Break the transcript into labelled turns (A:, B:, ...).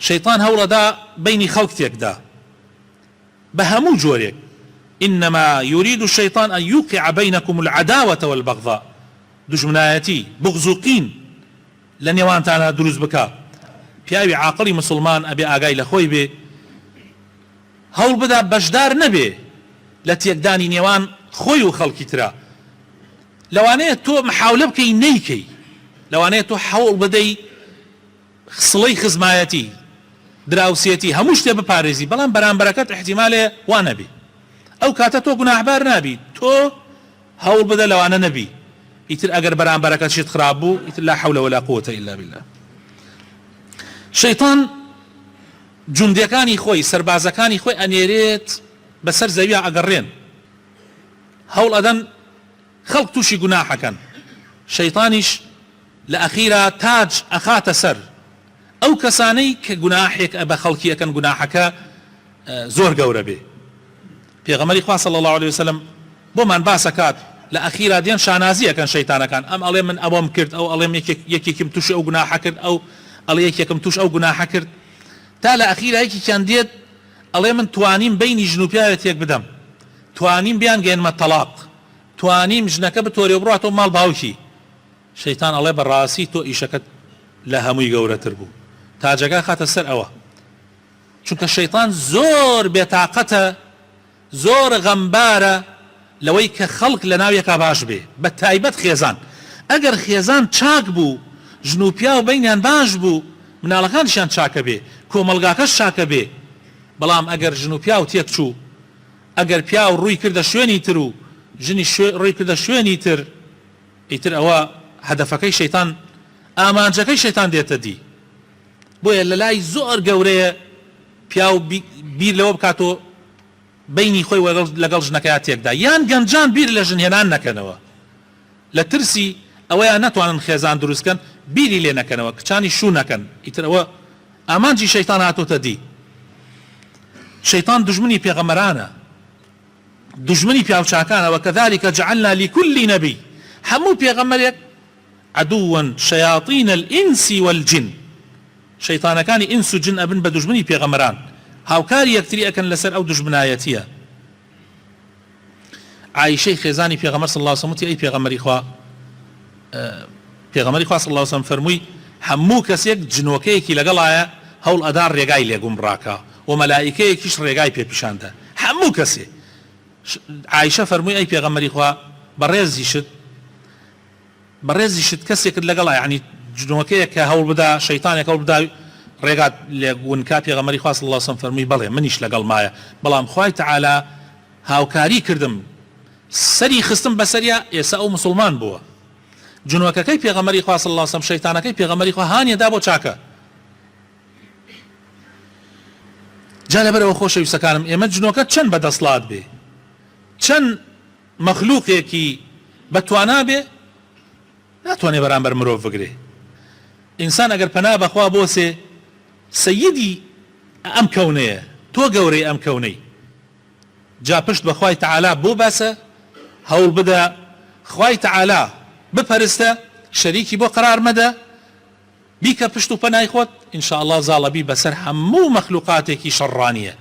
A: شەیطان هەوڵەدا بینی خەڵک تێکدا بە هەموو جۆرێک. إنما يريد الشيطان أن يوقع بينكم العداوة والبغضاء دژمنایەتی بغض و قین لە نێوانتانە دروست بکە. پیاوی عاقڵی مسلمان ئەبێ ئاگای لە خۆی بێ، هەوڵ بدا بەشدار نەبێ لە تێکدانی نێوان خۆی و خەڵکی ترا. لەوانەیە تۆ محاولە بکەی نەیکەی، لەوانەیە تۆ هەوڵ بدەی سڵەی خزمایەتی دراوسێتی هەموو شتێ بپارێزی، بەڵام بەرامبەرەکەت احتیمالێ وا نەبی، ئەو کاتە تۆ گوناحبار نابی، تۆ هەوڵ بدە لەوانە نەبی. ئیتر ئەگەر بەرامبەرەکەت شت خراپ بوو ئیتر لا حول ولا قوة إلا بالله. شەیطان جوندەکانی خۆی سەربازەکانی خۆی ئەنێرێت بەسەر زەویە ئەگەڕێن، هەوڵ ئەدەن خەڵک تووشی گوناحەکەن. شەیطانیش لە ئەخیرا تاج ئەخاتە سەر ئەو کەسانەی کە گوناحێک بە خەڵکی ئەکەن گوناحەکە زۆر گەورە بێ. پێغەمبەری خوا صلی الله عليه وسلم بۆمان باسەکات لە ئەخیرا دێن شانازی ئەکەن شەیطانەکان، ئەم ئەڵێ من ئەوەم کرد، ئەو ئەڵێم یەکێکم توش ئەو گوناحە کرد، ئەو ئەڵێ یەکێکم توش ئەو گوناحە کرد، تا لە ئەخیرا یەکێکیان دێت ئەڵێ من توانیم بینی ژن و پیاوێت یەک بدەم، توانیم بیان گەێنمە تەلاق، توانیم ژنەکە بتۆرێ بڕاتەوە ماڵ باوکی. شەیطان ئەڵێ بەڕاستی تۆ ئیشەکەت لە هەمووی گەورەتر بوو، تاجەکە خاتە سەر ئەوە. چونکە شەیطان زۆر بێتاقەتە، زۆر غەمبارە لەوەی کە خەڵک لە ناویەکە باش بێ، بە تایبەت خێزان. ئەگەر خێزان چاک بوو، ژن و پیا و بینیان باش بوو، مناڵەکانشیان چاکە بێ، کۆمەلگاکەش چاکە بێ. بەڵام ئەگەر ژن و پیا و تێک چوو، ئەگەر پیا و ڕووی کردە شوێنی تر و ژنی ڕووی کردە شوێنی تر، ئیتر ئەوە هەدەفەکەی شەیطان، ئامانجەکەی شەیطان دێتە دی. بۆیە لە لای زۆر گەورەیە پیا و بیر لەوە بکاتەوە بینی خۆی لەگەڵ ژنەکەی تێکدا، یان گەنجان بیر لە ژن هێنان نەکەنەوە، لە ترسی ئەوەیان ناتوانن خێزان دروستکەن بیری لێ نەکەنەوە، کچانی شوو نەکەن. ئیتر ئەوە ئامانجی شەیطان هاتۆتە دی. شەیطان دژمنی پێغەمبەرانە، دژمنی پیاوچاکانە. وكذلك جعلنا لكل نبي هەموو پێغەمبەرێک عدوا شياطين الإنس والجن، شەیطانەکانی ئینس و جن ئەبن بە دژمنی پێغەمبەران، هاوکاری یەکتری ئەکەن لەسەر ئەو دژمنایەتیە. عایشەی خێزانی پێغەمبەر صلی الله عليه وسلم ئەی پێغەمبەری خوا، پێغەمبەری خوا صلی الله عليه وسلم فەرمووی هەموو کەسێک جنۆکەیەکی لەگەڵایە هەوڵ ئەدا ڕێگای لێگوم ڕاکە و مەلائیکەیەکیش ڕێگای پێ پیشاندا، هەموو کەسێ. عایشە فەرمووی ئەی پێغەمبەری خوا بەڕێزی شت کەسێکت لەگەڵایە، یعنی جنۆکەیەک کە هەوڵ بدا شەیطانێک هەوڵ بدا ڕێگات لێگونکا. پێغەمبەری خوا صلی الله عليه وسلم فەرمووی بەڵێ منیش لەگەڵ مایە، بەڵام خوای تەعالا هاوکاری کردم سەری خستم بەسەریا، ئێستا ئەو مسلمان بووە. جنۆکەکەی پێغەمبەری خوا صلی الله عليه وسلم شەیطانەکەی پێغەمبەری خوا هانیەدا بۆ چاکە. جا لەبەرەوە خۆشەویستەکانم ئێمە جنۆکە چەند بەدەسڵات بێ، چەند مەخلووقێکی بەتوانا بێ، ناتوانێ بەرامبەر مرۆڤ بگرێ. ئینسان ئەگەر پەنا بەخوا بۆسێ سەیدی ئەم کەونەیە، تۆ گەورەی ئەم کەونەی، جا پشت بە خوای تەعالا بۆ باسە، هەوڵ بدە خوای تەعالا بپەرستە، شەریکی بۆ قرار مەدە، بیکە پشت و پەنای خۆت، ئینشاء الله زاڵەبی بەسەر هەموو مەخلوقاتێکی شەڕانیە.